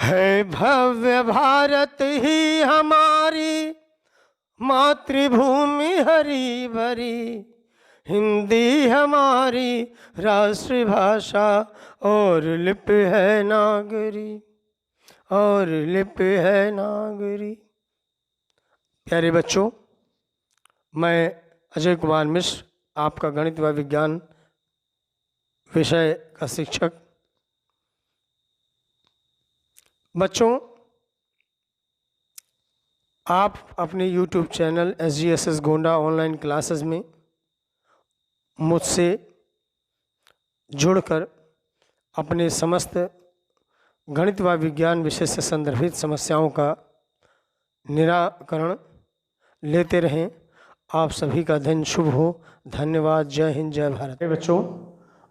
है भव्य भारत ही हमारी मातृभूमि हरी भरी, हिंदी हमारी राष्ट्रभाषा और लिपि है नागरी, और लिपि है नागरी। प्यारे बच्चों, मैं अजय कुमार मिश्र, आपका गणित व विज्ञान विषय का शिक्षक। बच्चों, आप अपने YouTube channel SGSS Gonda online classes में मुझसे जुड़कर अपने समस्त गणित व विज्ञान विषय से संदर्भित समस्याओं का निराकरण लेते रहें। आप सभी का दिन शुभ हो। धन्यवाद। जय हिंद, जय भारत। बच्चों,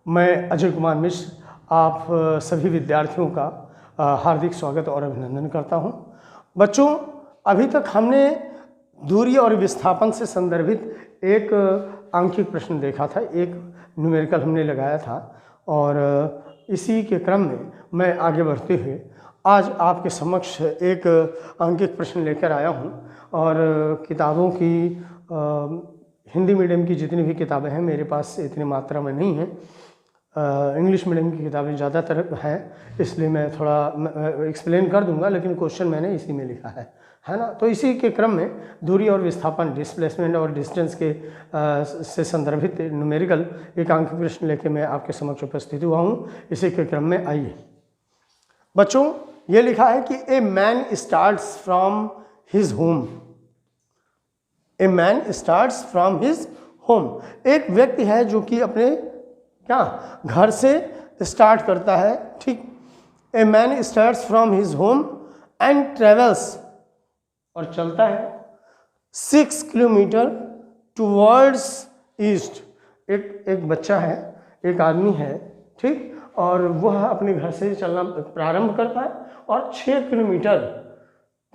मैं अजय कुमार मिश्र आप सभी विद्यार्थियों का हार्दिक स्वागत और अभिनंदन करता हूं। बच्चों, अभी तक हमने दूरी और विस्थापन से संदर्भित एक आंकिक प्रश्न देखा था, एक न्यूमेरिकल हमने लगाया था, और इसी के क्रम में मैं आगे बढ़ते हुए आज आपके समक्ष एक आंकिक प्रश्न लेकर आया हूं। और किताबों की हिंदी मीडियम की जितनी भी किताबें हैं मेरे पास इतनी मात्रा में नहीं हैं, इंग्लिश मीडियम की किताबें ज़्यादातर हैं, इसलिए मैं थोड़ा एक्सप्लेन कर दूंगा, लेकिन क्वेश्चन मैंने इसी में लिखा है ना। तो इसी के क्रम में दूरी और विस्थापन, डिस्प्लेसमेंट और डिस्टेंस के से संदर्भित न्यूमेरिकल एक आंकिक प्रश्न लेके मैं आपके समक्ष उपस्थित हुआ हूँ। इसी के क्रम में आइए बच्चों, ये लिखा है कि a man starts from his home. A man starts from his home. एक व्यक्ति है जो कि अपने घर से स्टार्ट करता है, ठीक। A man starts from his home and travels, और चलता है 6 किलोमीटर टूवर्ड्स ईस्ट। एक बच्चा है, एक आदमी है, ठीक, और वह अपने घर से चलना प्रारंभ करता है और 6 किलोमीटर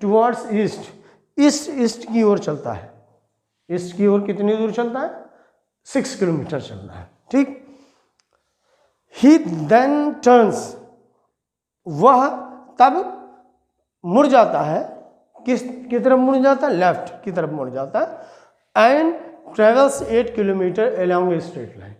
टूवर्ड्स ईस्ट की ओर चलता है। ईस्ट की ओर कितनी दूर चलता है? 6 किलोमीटर चलता है, ठीक। He then turns, वह तब मुड़ जाता है, किस तरफ मुड़ जाता है? लेफ्ट की तरफ मुड़ जाता है। And travels 8 kilometre along a straight line,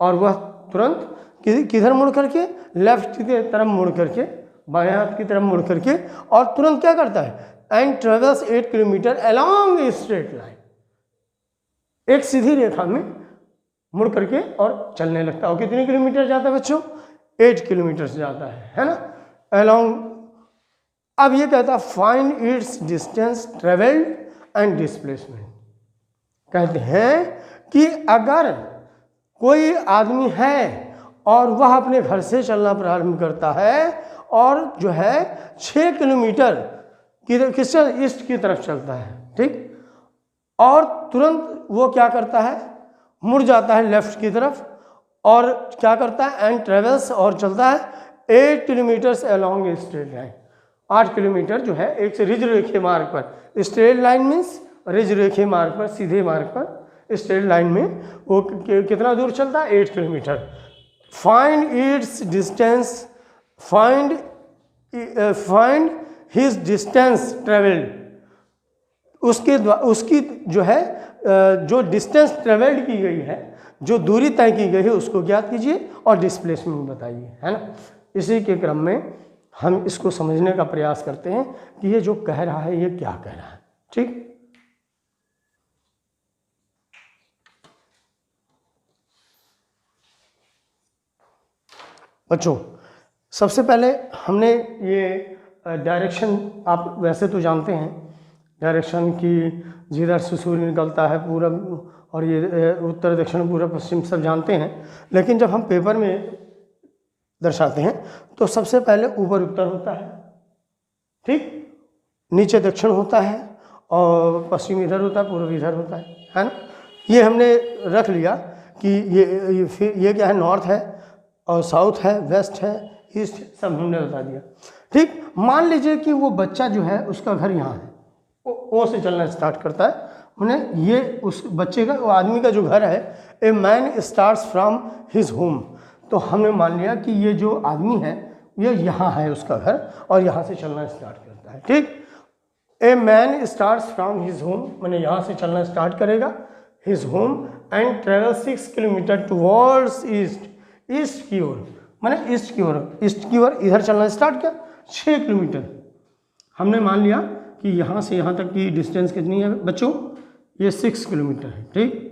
और वह तुरंत किधर मुड़ करके? लेफ्ट की तरफ मुड़ करके, बाएं हाथ की तरफ मुड़ करके, और तुरंत क्या करता है? And travels 8 kilometre along a straight line, एक सीधी रेखा में मुड़ करके और चलने लगता है। और कितने किलोमीटर जाता है बच्चों? 8 किलोमीटर से जाता है ना, अलोंग। अब ये कहता है find its distance travelled and displacement. कहते हैं कि अगर कोई आदमी है और वह अपने घर से चलना प्रारंभ करता है और जो है 6 किलोमीटर किस ईस्ट की तरफ चलता है, ठीक, और तुरंत वो क्या करता है? मुड़ जाता है लेफ्ट की तरफ, और क्या करता है? एंड ट्रेवल्स, और चलता है 8 kilometre along a straight line. 8 kilometre जो है एक से रिज रेखे मार्ग पर, स्ट्रेट लाइन मीन्स रिज रेखे मार्ग पर, सीधे मार्ग पर, स्ट्रेट लाइन में वो कितना दूर चलता है? 8 kilometre. Find its distance, find his distance travelled, उसकी जो है जो डिस्टेंस ट्रेवल्ड की गई है, जो दूरी तय की गई है, उसको ज्ञात कीजिए और डिस्प्लेसमेंट बताइए, है ना। इसी के क्रम में हम इसको समझने का प्रयास करते हैं कि ये जो कह रहा है ये क्या कह रहा है, ठीक। बच्चों, सबसे पहले हमने ये डायरेक्शन, आप वैसे तो जानते हैं डायरेक्शन की, जिधर से सूर्य निकलता है पूरब, और ये उत्तर दक्षिण पूर्व पश्चिम सब जानते हैं। लेकिन जब हम पेपर में दर्शाते हैं तो सबसे पहले ऊपर उत्तर होता है, ठीक, नीचे दक्षिण होता है, और पश्चिम इधर होता है, पूर्व इधर होता है ना। ये हमने रख लिया कि ये क्या है? नॉर्थ है, और साउथ है, वेस्ट है, ईस्ट, सब हमने बता दिया, ठीक। मान लीजिए कि वो बच्चा जो है उसका घर यहाँ है, ओ से चलना स्टार्ट करता है, उन्हें ये उस बच्चे का, वो आदमी का जो घर है, a man starts from his home. तो हमने मान लिया कि ये जो आदमी है ये यहाँ है उसका घर और यहाँ से चलना स्टार्ट करता है। ठीक, a man starts from his home, मैंने यहाँ से चलना स्टार्ट करेगा his home and travel 6 kilometre towards east, east की ओर, मैंने ईस्ट की ओर, ईस्ट की ओर इधर चलना स्टार्ट किया 6 किलोमीटर। हमने मान लिया कि यहाँ से यहाँ तक की डिस्टेंस कितनी है बच्चों, ये 6 किलोमीटर है। ठीक,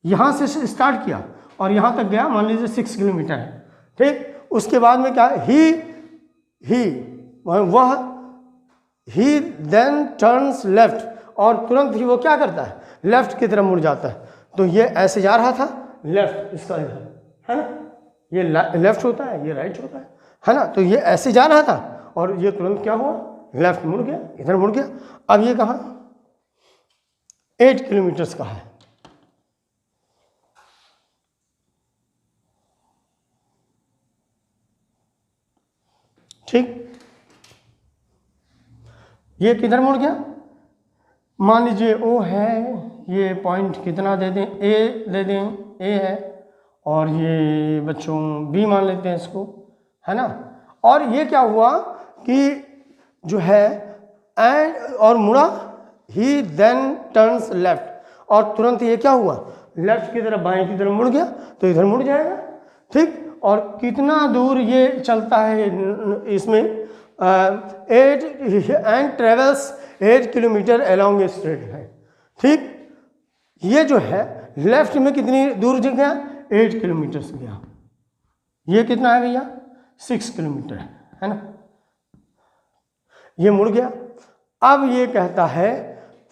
यहाँ से स्टार्ट किया और यहाँ तक गया, मान लीजिए 6 किलोमीटर है। ठीक, उसके बाद में क्या ही देन टर्न्स लेफ्ट, और तुरंत ही वो क्या करता है, लेफ्ट की तरफ मुड़ जाता है। तो ये ऐसे जा रहा था लेफ्ट, इसका इधर है ना, ये लेफ्ट होता है, ये राइट होता है ना, तो ये ऐसे जा रहा था और ये तुरंत क्या हुआ, लेफ्ट मुड़ गया, इधर मुड़ गया। अब ये कहाँ 8 किलोमीटर्स का है। ठीक, ये किधर मुड़ गया, मान लीजिए ओ है, ये पॉइंट कितना दे दें, ए दे दें, ए है, और ये बच्चों बी मान लेते हैं इसको, है ना। और ये क्या हुआ कि जो है एंड और मुड़ा, ही देन टर्न्स लेफ्ट, और तुरंत ये क्या हुआ, लेफ्ट की तरफ, बाएं की तरफ मुड़ गया, तो इधर मुड़ जाएगा। ठीक, और कितना दूर ये चलता है इसमें, 8 and travels 8 kilometre along a straight है। ठीक, ये जो है लेफ्ट में कितनी दूर गया, 8 किलोमीटर से गया। ये कितना है भैया, 6 किलोमीटर है ना, ये मुड़ गया। अब ये कहता है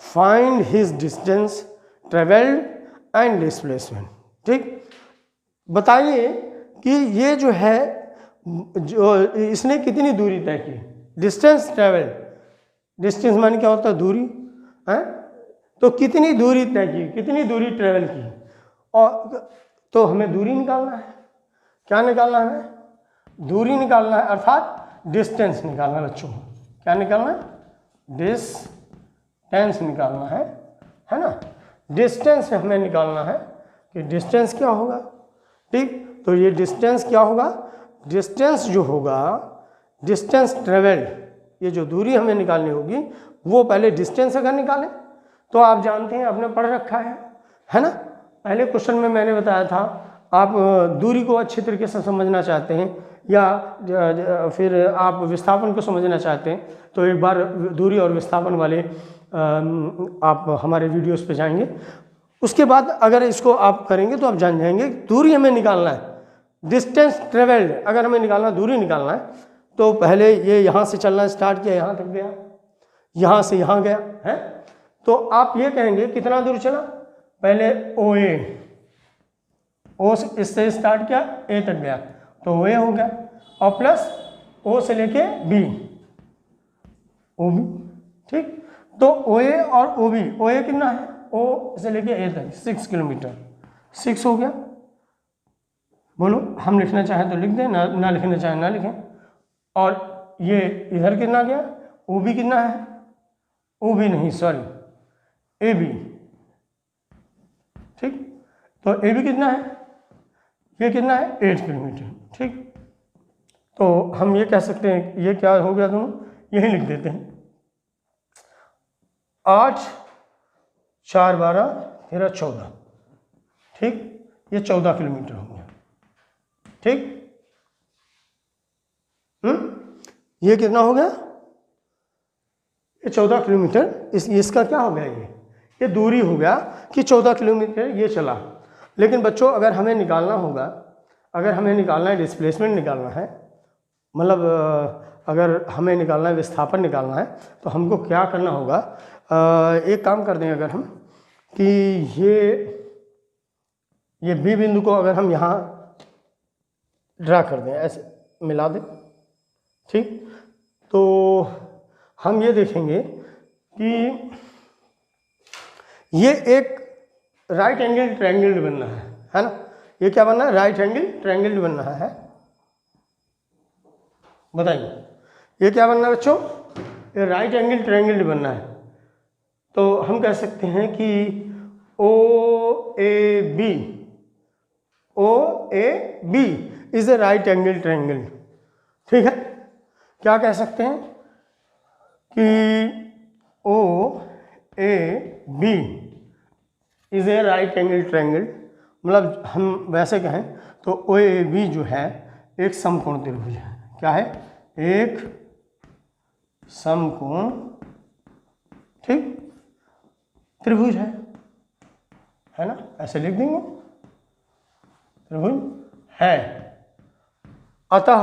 find his distance travelled and displacement. ठीक, बताइए कि ये जो है, जो इसने कितनी दूरी तय की, डिस्टेंस ट्रेवल, डिस्टेंस माने क्या होता है, दूरी है, तो कितनी दूरी तय की, कितनी दूरी ट्रेवल की, और तो हमें दूरी निकालना है। क्या निकालना है, दूरी निकालना है, अर्थात डिस्टेंस निकालना है बच्चों। क्या निकालना है, डिस्टेंस निकालना है ना। डिस्टेंस हमें निकालना है कि डिस्टेंस क्या होगा। ठीक, तो ये डिस्टेंस क्या होगा, डिस्टेंस जो होगा, डिस्टेंस ट्रेवल्ड, ये जो दूरी हमें निकालनी होगी वो पहले डिस्टेंस अगर निकालें तो आप जानते हैं, आपने पढ़ रखा है ना। पहले क्वेश्चन में मैंने बताया था, आप दूरी को अच्छी तरीके से समझना चाहते हैं या फिर आप विस्थापन को समझना चाहते हैं, तो एक बार दूरी और विस्थापन वाले आप हमारे वीडियोस पे जाएंगे। उसके बाद अगर इसको आप करेंगे तो आप जान जाएंगे दूरी हमें निकालना है, डिस्टेंस ट्रेवल्ड अगर हमें निकालना, दूरी निकालना है, तो पहले ये यहाँ से चलना स्टार्ट किया, यहाँ तक गया, यहाँ से यहाँ गया है, तो आप ये कहेंगे कितना दूर चला, पहले ओ से इससे स्टार्ट किया, ए तक गया, तो ओ ए हो गया, और प्लस ओ से लेके बी, ओ बी। ठीक, तो ओ ए और ओ बी, ओ ए कितना है, ओ से लेके ए तक 6 किलोमीटर, 6 हो गया। बोलो, हम लिखना चाहें तो लिख दें, ना लिखना चाहें ना लिखें। और ये इधर कितना गया, ओ बी कितना है, ओ बी नहीं सॉरी ए बी। ठीक, तो ए बी कितना है, ये कितना है 8 किलोमीटर। ठीक, तो हम ये कह सकते हैं, ये क्या हो गया दोनों, यही लिख देते हैं, 8 4 12 13 14। ठीक, ये 14 किलोमीटर हो गया। ठीक, ये कितना हो गया, ये 14 किलोमीटर। इसका क्या हो गया, ये दूरी हो गया कि 14 किलोमीटर ये चला। लेकिन बच्चों अगर हमें निकालना होगा, अगर हमें निकालना है, डिस्प्लेसमेंट निकालना है, मतलब अगर हमें निकालना है, विस्थापन निकालना है, तो हमको क्या करना होगा, एक काम कर दें अगर हम कि ये बी बिंदु को अगर हम यहाँ ड्रा कर दें, ऐसे मिला दें। ठीक, तो हम ये देखेंगे कि ये एक राइट एंगल ट्रायंगल बनना है ना। ये क्या बनना है, राइट एंगल ट्रायंगल बनना है। बताइए ये क्या बनना है बच्चों, ये राइट एंगल ट्रायंगल बनना है। तो हम कह सकते हैं कि O A B is a right angle triangle. ठीक है, क्या कह सकते हैं कि O A B is a right angle triangle, मतलब हम वैसे कहें तो ओ ए बी जो है एक समकोण त्रिभुज है। क्या है? एक समकोण ठीक त्रिभुज है ना, ऐसे लिख देंगे त्रिभुज है। अतः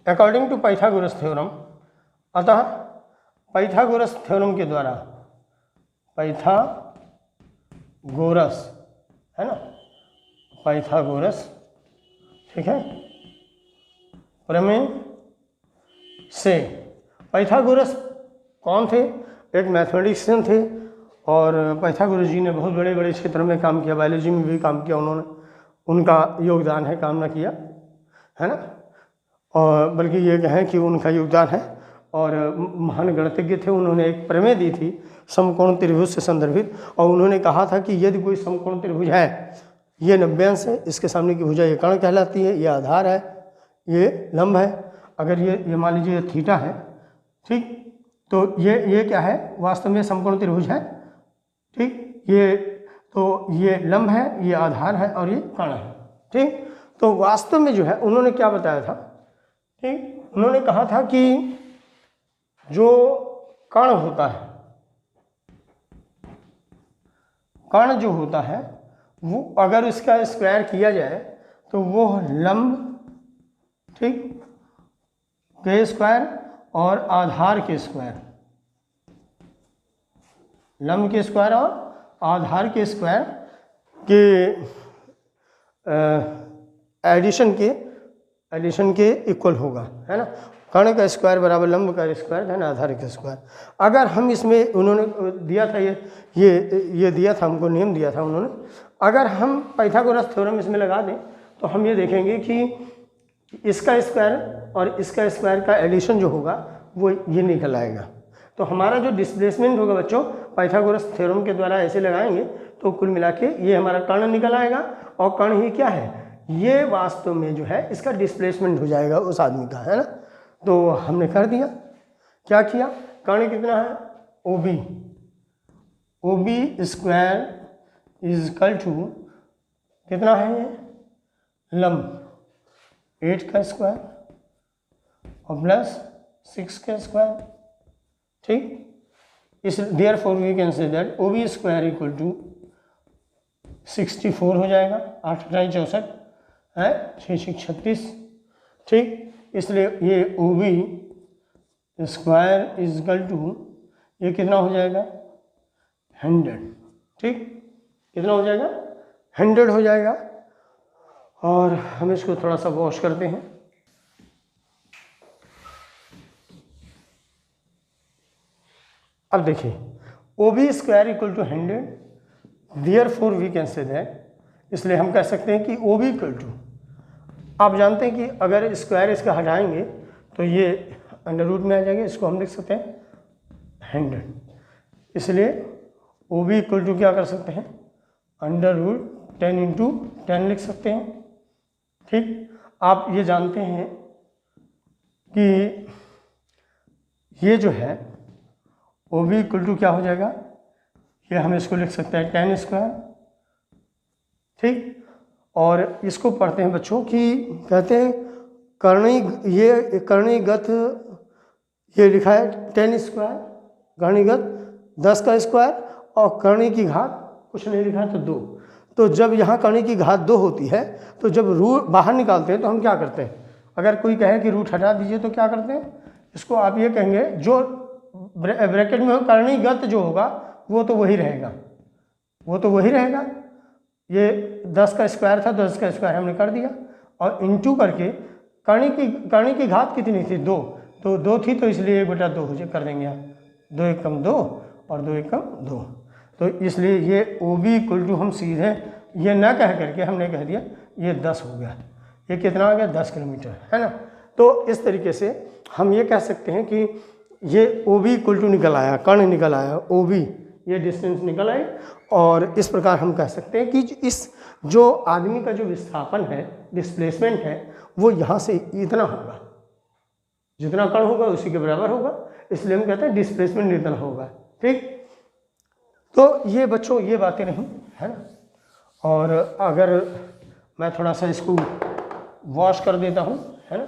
अकॉर्डिंग टू पाइथागोरस थ्योरम, अतः पाइथागोरस थ्योरम के द्वारा, पाइथागोरस है ना, पाइथागोरस ठीक है, प्रमेय से, पाइथागोरस कौन थे? एक मैथमेटिशियन थे और पाइथागोरस जी ने बहुत बड़े बड़े क्षेत्रों में काम किया, बायोलॉजी में भी काम किया उन्होंने, उनका योगदान है, काम ना किया है ना, और बल्कि ये कहें कि उनका योगदान है। और महान गणितज्ञ थे, उन्होंने एक प्रमेय दी थी समकोण त्रिभुज से संदर्भित, और उन्होंने कहा था कि यदि कोई समकोण त्रिभुज है, ये 90 अंश है, इसके सामने की भुजा ये कर्ण कहलाती है, ये आधार है, ये लंब है। अगर ये मान लीजिए थीटा है ठीक, तो ये क्या है? वास्तव में समकोण त्रिभुज है ठीक, ये तो ये लंब है, ये आधार है और ये कर्ण है ठीक। तो वास्तव में जो है उन्होंने क्या बताया था ठीक, उन्होंने कहा था कि जो कर्ण होता है, कर्ण जो होता है वो अगर इसका स्क्वायर किया जाए तो वो लंब ठीक के स्क्वायर और आधार के स्क्वायर, लंब के स्क्वायर और आधार के स्क्वायर के एडिशन के इक्वल होगा है ना। कर्ण का स्क्वायर बराबर लंब का स्क्वायर है ना, आधार का स्क्वायर। अगर हम इसमें उन्होंने दिया था ये दिया था हमको, नियम दिया था उन्होंने, अगर हम पाइथागोरस थ्योरम इसमें लगा दें तो हम ये देखेंगे कि इसका स्क्वायर और इसका स्क्वायर का एडिशन जो होगा वो ये निकल आएगा। तो हमारा जो डिस्प्लेसमेंट होगा बच्चों, पाइथागोरस थ्योरम के द्वारा ऐसे लगाएंगे तो कुल मिला के ये हमारा कर्ण निकल आएगा, और कर्ण ही क्या है? ये वास्तव में जो है इसका डिस्प्लेसमेंट हो जाएगा उस आदमी का, है ना। तो हमने कर दिया, क्या किया? कर्ण कितना है? OB, OB square is equal to कितना है ये? लंब 8 का स्क्वायर और प्लस 6 का स्क्वायर ठीक। इस therefore we can say that OB square equal to 64 हो जाएगा, 8 × 64 है, 6 × 36 ठीक। इसलिए ये OB square is equal to ये कितना हो जाएगा? 100 ठीक। कितना हो जाएगा? 100 हो जाएगा। और हम इसको थोड़ा सा वॉश करते हैं। अब देखिए OB square equal to 100, therefore we can say that, इसलिए हम कह सकते हैं कि OB इक्वल टू, आप जानते हैं कि अगर स्क्वायर इसका हटाएंगे तो ये अंडर रूट में आ जाएगा, इसको हम लिख सकते हैं 100। इसलिए OB इक्वल टू क्या कर सकते हैं? अंडर रूट 10 × 10 लिख सकते हैं ठीक। आप ये जानते हैं कि ये जो है OB इक्वल टू क्या हो जाएगा? ये हम इसको लिख सकते हैं 10 स्क्वायर ठीक। और इसको पढ़ते हैं बच्चों कि कहते हैं कर्णीगत, ये लिखा है 10 स्क्वायर, कर्णीगत 10 का स्क्वायर, और कर्णी की घात कुछ नहीं लिखा है तो 2। तो जब यहाँ कर्णी की घात 2 होती है तो जब रूट बाहर निकालते हैं तो हम क्या करते हैं? अगर कोई कहे कि रूट हटा दीजिए तो क्या करते हैं? इसको आप ये कहेंगे जो ब्रैकेट में हो कर्णीगत जो होगा वो तो वही रहेगा, वो तो वही रहेगा। ये 10 का स्क्वायर था, 10 का स्क्वायर हमने कर दिया और इंटू करके कर्णी की घात कितनी थी? 2, तो 2 थी तो इसलिए 1/2 कर देंगे आप, 2 × 1 = 2 और 2 × 1 = 2। तो इसलिए ये OB इक्वल टू हम सीधे ये ना कह करके हमने कह दिया ये 10 हो गया। ये कितना आ गया? 10 किलोमीटर, है ना। तो इस तरीके से हम ये कह सकते हैं कि ये OB इक्वल टू निकल आया, कर्ण निकल आया, OB ये डिस्टेंस निकल आई। और इस प्रकार हम कह सकते हैं कि इस जो आदमी का जो विस्थापन है, डिस्प्लेसमेंट है, वो यहाँ से इतना होगा, जितना कण होगा उसी के बराबर होगा, इसलिए हम कहते हैं डिस्प्लेसमेंट जितना होगा। ठीक, तो ये बच्चों ये बातें नहीं है ना। और अगर मैं थोड़ा सा इसको वॉश कर देता हूँ, है ना।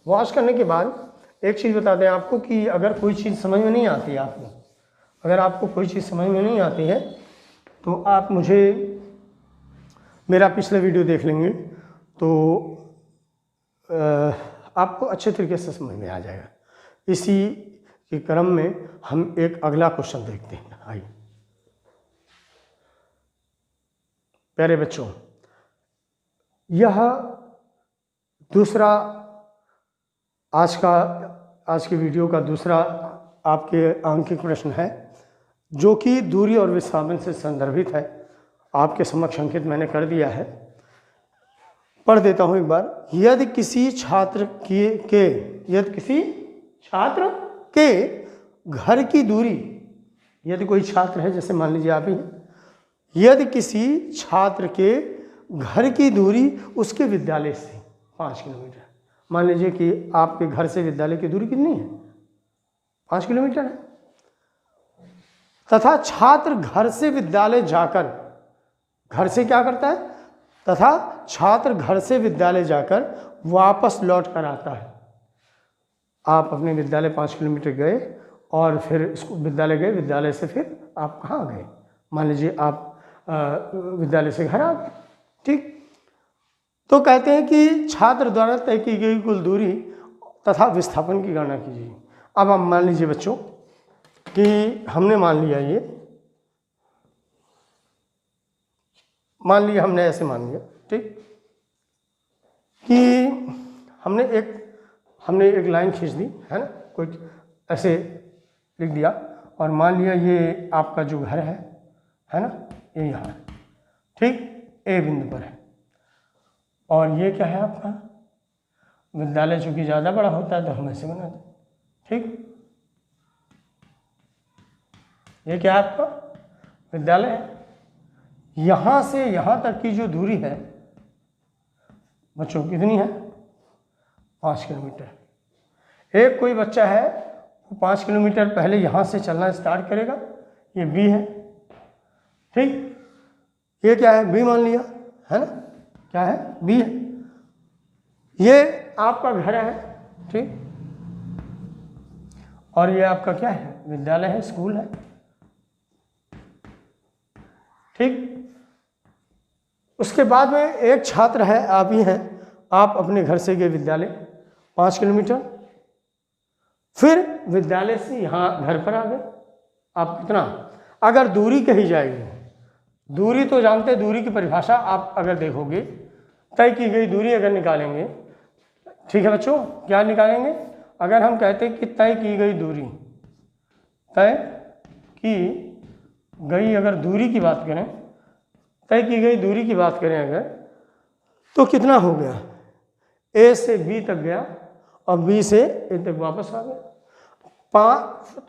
वॉश करने के बाद एक चीज़ बता दें आपको कि अगर कोई चीज़ समझ में नहीं आती है आपको, अगर आपको कोई चीज़ समझ में नहीं आती है तो आप मुझे मेरा पिछला वीडियो देख लेंगे तो आपको अच्छे तरीके से समझ में आ जाएगा। इसी के क्रम में हम एक अगला क्वेश्चन देखते हैं। आइए प्यारे बच्चों, यह दूसरा आज के वीडियो का दूसरा आपके आंकिक प्रश्न है, जो कि दूरी और विस्थापन से संदर्भित है। आपके समक्ष अंकित मैंने कर दिया है, पढ़ देता हूँ एक बार। यदि किसी छात्र के घर की दूरी, यदि कोई छात्र है, जैसे मान लीजिए आप ही हैं, यदि किसी छात्र के घर की दूरी उसके विद्यालय से 5 किलोमीटर, मान लीजिए कि आपके घर से विद्यालय की दूरी कितनी है, 5 किलोमीटर है, तथा छात्र घर से विद्यालय जाकर, घर से क्या करता है, तथा छात्र घर से विद्यालय जाकर वापस लौट कर आता है। आप अपने विद्यालय 5 किलोमीटर गए और फिर विद्यालय गए, विद्यालय से फिर आप कहाँ गए, मान लीजिए आप विद्यालय से घर आ गए। ठीक, तो कहते हैं कि छात्र द्वारा तय की गई कुल दूरी तथा विस्थापन की गणना कीजिए। अब हम मान लीजिए बच्चों कि हमने मान लिया, ये मान लिया, हमने ऐसे मान लिया, ठीक, कि हमने एक लाइन खींच दी, है ना, कुछ ऐसे लिख दिया, और मान लिया ये आपका जो घर है ना, ये यहाँ है, ठीक, ए बिंदु पर है, और ये क्या है आपका विद्यालय। चूंकि ज़्यादा बड़ा होता है तो हम ऐसे बनाते हैं। ठीक, ये क्या है आपका विद्यालय है। यहाँ से यहाँ तक की जो दूरी है बच्चों कितनी है, 5 किलोमीटर। एक कोई बच्चा है वो 5 किलोमीटर पहले यहाँ से चलना स्टार्ट करेगा, ये बी है। ठीक, ये क्या है, बी मान लिया, है ना, क्या है, बी है। ये आपका घर है, ठीक, और ये आपका क्या है, विद्यालय है, स्कूल है। ठीक, उसके बाद में एक छात्र है, आप ही हैं, आप अपने घर से गए विद्यालय 5 किलोमीटर, फिर विद्यालय से यहाँ घर पर आ गए। आप कितना, अगर दूरी कही जाएगी, दूरी तो जानते हैं, दूरी की परिभाषा आप अगर देखोगे, तय की गई दूरी अगर निकालेंगे, ठीक है बच्चों, क्या निकालेंगे, अगर हम कहते हैं कि तय की गई दूरी, तय की गई अगर दूरी की बात करें, तय की गई दूरी की बात करें अगर, तो कितना हो गया, ए से बी तक गया और बी से ए तक वापस आ गया।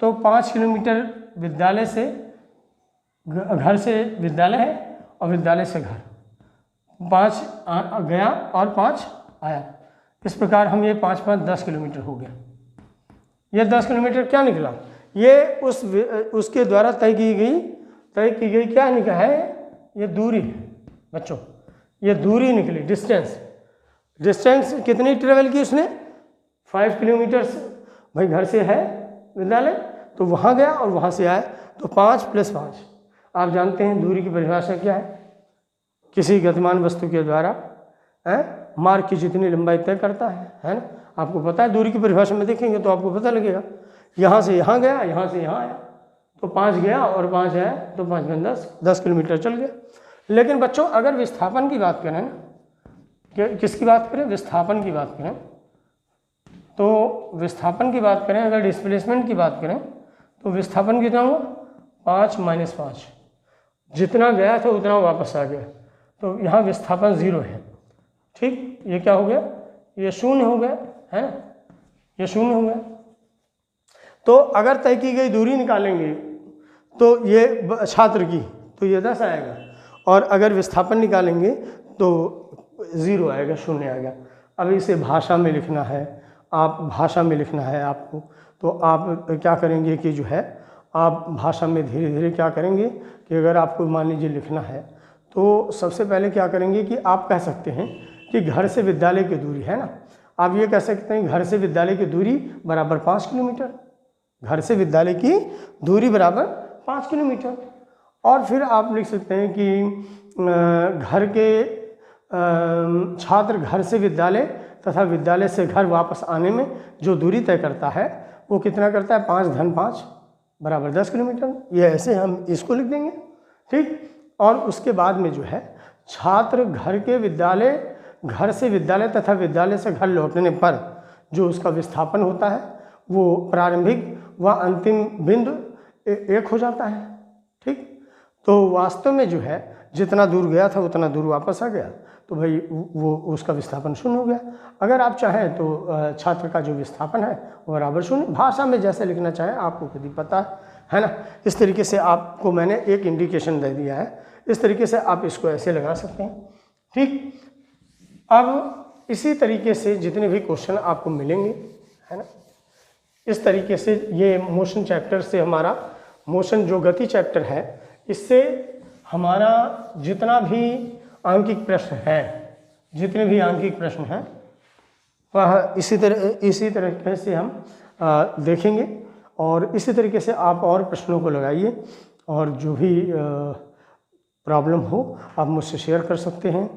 तो 5 किलोमीटर विद्यालय से, घर से विद्यालय है और विद्यालय से घर, 5 गया और 5 आया। इस प्रकार हम ये 5 5 10 किलोमीटर हो गया। ये 10 किलोमीटर क्या निकला, ये उसके द्वारा तय की गई क्या निकला है, ये दूरी है बच्चों, ये दूरी निकली, डिस्टेंस कितनी ट्रेवल की उसने, 5 किलोमीटर। भाई घर से है विद्यालय तो वहाँ गया और वहाँ से आया, तो 5 + 5। आप जानते हैं दूरी की परिभाषा क्या है, किसी गतिमान वस्तु के द्वारा मार्ग की जितनी लंबाई तय करता है ना। आपको पता है दूरी की परिभाषा में देखेंगे तो आपको पता लगेगा। यहाँ से यहाँ गया, यहाँ से यहाँ आया, तो 5 गया और 5 आया, तो 5 × 10 किलोमीटर चल गया। लेकिन बच्चों अगर विस्थापन की बात करें ना, किसकी बात करें, विस्थापन की बात करें, तो विस्थापन की बात करें, अगर डिस्प्लेसमेंट की बात करें, तो विस्थापन कितना हुआ, 5 - 5, जितना गया था उतना वापस आ गया, तो यहाँ विस्थापन 0 है। ठीक, ये क्या हो गया, ये 0 हो गया, है ना, ये 0 हो गया। तो अगर तय की गई दूरी निकालेंगे तो ये छात्र की, तो ये 10 आएगा, और अगर विस्थापन निकालेंगे तो 0 आएगा, 0 आएगा। अब इसे भाषा में लिखना है, आप भाषा में लिखना है आपको, तो आप क्या करेंगे कि जो है आप भाषा में धीरे धीरे क्या करेंगे कि अगर आपको मान लीजिए लिखना है तो सबसे पहले क्या करेंगे कि आप कह सकते हैं कि घर से विद्यालय की दूरी है ना, आप ये कह सकते हैं घर से विद्यालय की दूरी बराबर 5 किलोमीटर, घर से विद्यालय की दूरी बराबर 5 किलोमीटर। और फिर आप लिख सकते हैं कि घर के छात्र घर से विद्यालय तथा विद्यालय से घर वापस आने में जो दूरी तय करता है वो कितना करता है, 5 × 5 बराबर 10 किलोमीटर। ये ऐसे हम इसको लिख देंगे, ठीक। और उसके बाद में जो है छात्र घर से विद्यालय तथा विद्यालय से घर लौटने पर जो उसका विस्थापन होता है वो प्रारंभिक व अंतिम बिंदु एक हो जाता है, ठीक। तो वास्तव में जो है जितना दूर गया था उतना दूर वापस आ गया, तो भाई वो उसका विस्थापन 0 हो गया। अगर आप चाहें तो छात्र का जो विस्थापन है वो बराबर 0, भाषा में जैसे लिखना चाहें आपको खुद ही पता है ना। इस तरीके से आपको मैंने एक इंडिकेशन दे दिया है, इस तरीके से आप इसको ऐसे लगा सकते हैं, ठीक। अब इसी तरीके से जितने भी क्वेश्चन आपको मिलेंगे, है ना, इस तरीके से ये मोशन चैप्टर से हमारा मोशन जो गति चैप्टर है इससे हमारा जितना भी आंकिक प्रश्न है, जितने भी आंकिक प्रश्न हैं वह इसी तरीके से हम देखेंगे। और इसी तरीके से आप और प्रश्नों को लगाइए और जो भी प्रॉब्लम हो आप मुझसे शेयर कर सकते हैं।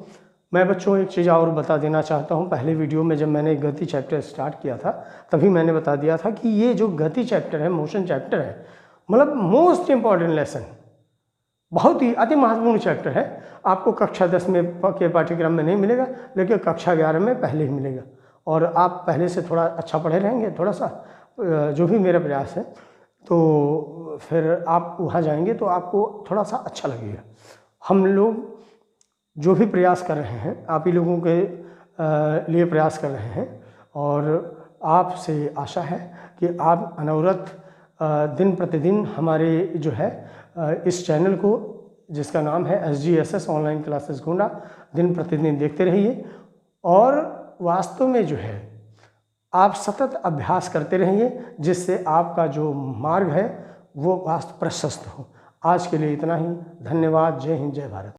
मैं बच्चों एक चीज़ और बता देना चाहता हूँ, पहले वीडियो में जब मैंने गति चैप्टर स्टार्ट किया था तभी मैंने बता दिया था कि ये जो गति चैप्टर है, मोशन चैप्टर है, मतलब मोस्ट इम्पॉर्टेंट लेसन, बहुत ही अति महत्वपूर्ण चैप्टर है। आपको कक्षा 10 में के पाठ्यक्रम में नहीं मिलेगा, लेकिन कक्षा 11 में पहले ही मिलेगा। और आप पहले से थोड़ा अच्छा पढ़े रहेंगे, थोड़ा सा जो भी मेरा प्रयास है, तो फिर आप वहाँ जाएंगे तो आपको थोड़ा सा अच्छा लगेगा। हम लोग जो भी प्रयास कर रहे हैं आप ही लोगों के लिए प्रयास कर रहे हैं, और आपसे आशा है कि आप अनवरत दिन प्रतिदिन हमारे जो है इस चैनल को, जिसका नाम है SGSS ऑनलाइन क्लासेस गोंडा, दिन प्रतिदिन देखते रहिए। और वास्तव में जो है आप सतत अभ्यास करते रहिए, जिससे आपका जो मार्ग है वो वास्तव प्रशस्त हो। आज के लिए इतना ही, धन्यवाद। जय हिंद, जय भारत।